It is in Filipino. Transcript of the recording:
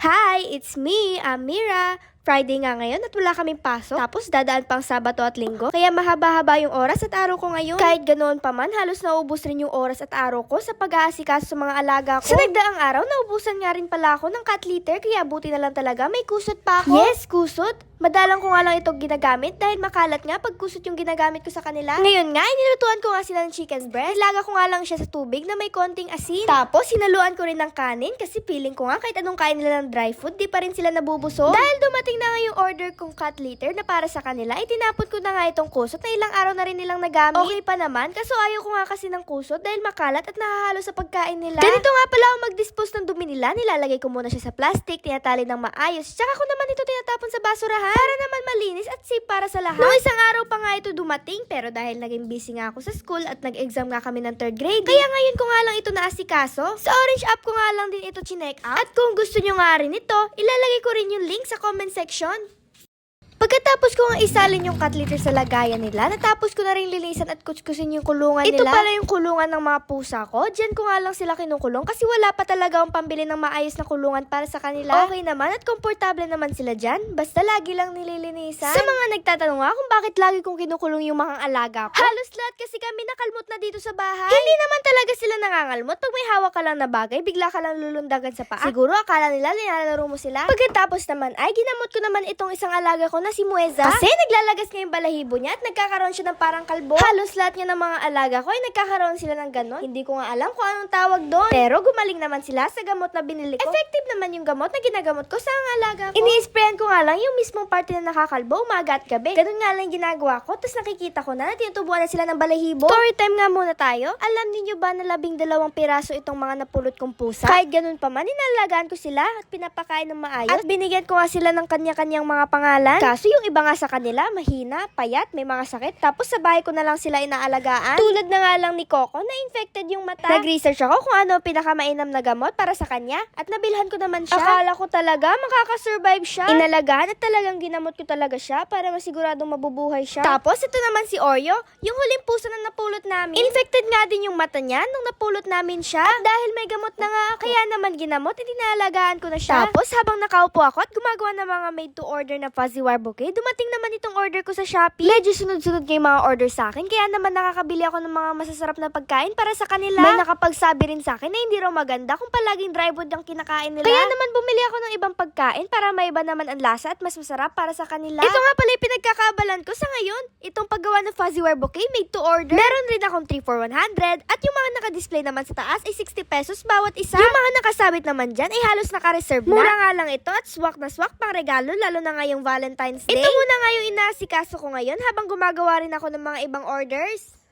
Hi, it's me, Amira. Friday nga ngayon at wala kaming pasok. Tapos dadaan pang Sabado at Linggo. Kaya mahaba-haba yung oras at araw ko ngayon. Kahit ganoon pa man, halos naubos rin yung oras at araw ko sa pag-aasikaso sa mga alaga ko. Sa nagdaang araw, naubusan nga rin pala ako ng cat litter. Kaya buti na lang talaga may kusot pa ako. Yes, kusot. Madalang ko nga lang itong ginagamit dahil makalat nga pag kusot yung ginagamit ko sa kanila. Ngayon nga, inilutuan ko nga sila ng chicken breast. Nilaga ko nga lang siya sa tubig na may konting asin. Tapos, hinaluan ko rin ng kanin kasi feeling ko nga kahit anong kain nila ng dry food, di pa rin sila nabubusog. Dahil dumating na nga yung order kong cat litter na para sa kanila, itinapon ko na nga itong kusot na ilang araw na rin nilang nagamit. Okay pa naman, kaso ayaw ko nga kasi ng kusot dahil makalat at nahahalo sa pagkain nila. Ganito nga pala ako mag-dispose ng dumi nila. Nilalagay ko muna siya sa plastic, tinatali ng maayos. Tsaka ko naman ito tinatapon sa basurahan para naman malinis at safe para sa lahat. Noong isang araw pa nga ito dumating, pero dahil naging busy nga ako sa school at nag-exam nga kami ng 3rd grade, kaya ngayon ko nga lang ito naasikaso. Sa Orange app ko nga lang din ito chinek out. At kung gusto nyo nga rin ito, ilalagay ko rin yung link sa comment section. Pagkatapos ko nga isalin yung cat litter sa lagayan nila, natapos ko na rin linisan at kutskusin yung kulungan nila. Ito pala yung kulungan ng mga pusa ko. Diyan ko nga lang sila kinukulong kasi wala pa talaga akong pambili ng maayos na kulungan para sa kanila. Okay naman at komportable naman sila dyan. Basta lagi lang nililinisan. Sa mga nagtatanong nga kung bakit lagi kong kinukulong yung mga alaga ko, halos lahat kasi kami nakalmot na dito sa bahay. Hindi naman talaga sila nangangalmot. Pag may hawak ka lang na bagay, bigla ka lang lulundagan sa paa. Siguro akala nila nilalaro mo sila. Pagkatapos naman ay ginamot ko naman itong isang alaga ko na si Mueza. Kasi naglalagas nga yung balahibo niya at nagkakaroon siya ng parang kalbo. Halos lahat nga ng mga alaga ko ay nagkakaroon sila ng ganon. Hindi ko nga alam kung anong tawag doon. Pero gumaling naman sila sa gamot na binili ko. Effective naman yung gamot na ginagamot ko sa mga alaga ko. Ini-sprayan ko nga lang yung mismong parte na nakakalbo umaga at gabi. Ganun nga lang ginagawa ko. Tapos nakikita ko na tinutubuan na sila ng balahibo. Story time nga muna tayo. Alam niyo ba na 12 piraso itong mga napulot kong pusa? Kahit ganun pa man, inalagaan ko sila at pinapakain ng maayos. At binigyan ko nga sila ng kanya-kanyang mga pangalan. Kaso yung iba nga sa kanila, mahina, payat, may mga sakit. Tapos sa bahay ko na lang sila inaalagaan. Tulad na nga lang ni Coco na infected yung mata. Nag-research ako kung ano ang pinakamainam na gamot para sa kanya at nabilhan ko naman siya. Akala ko talaga makakasurvive siya. Inalagaan at talagang ginamot ko talaga siya para masiguradong mabubuhay siya. Tapos ito naman si Oreo, yung huling pusa na napulot namin. Infected nga din yung mata niya nung napulot namin siya. At dahil may gamot na nga, kaya naman ginamot at inaalagaan ko na siya. Tapos habang nakaupo ako at gumagawa ng mga made to order na fuzzy wire bouquet, dumating naman itong order ko sa Shopee. Medyo sunod-sunod yung mga order sa akin, kaya naman nakakabili ako ng mga masasarap na pagkain para sa kanila. May nakapagsabi rin sa akin na hindi raw maganda kung palaging dry food ang kinakain nila. Kaya naman bumili ako ng ibang pagkain para maiba naman ang lasa at mas masarap para sa kanila. Ito nga pala yung pinagkakabalan ko sa ngayon. Itong paggawa ng fuzzy wire bouquet made to order. Meron rin akong 3 for 100 at yung mga naka-display naman sa taas ay 60 pesos bawat isa. Yung mga nakasabit naman dyan ay halos naka-reserve na. Mura nga lang ito at swak na swak pang regalo lalo na ngayong Valentine's Day. Ito muna nga yung inaasikaso ko ngayon habang gumagawa rin ako ng mga ibang orders.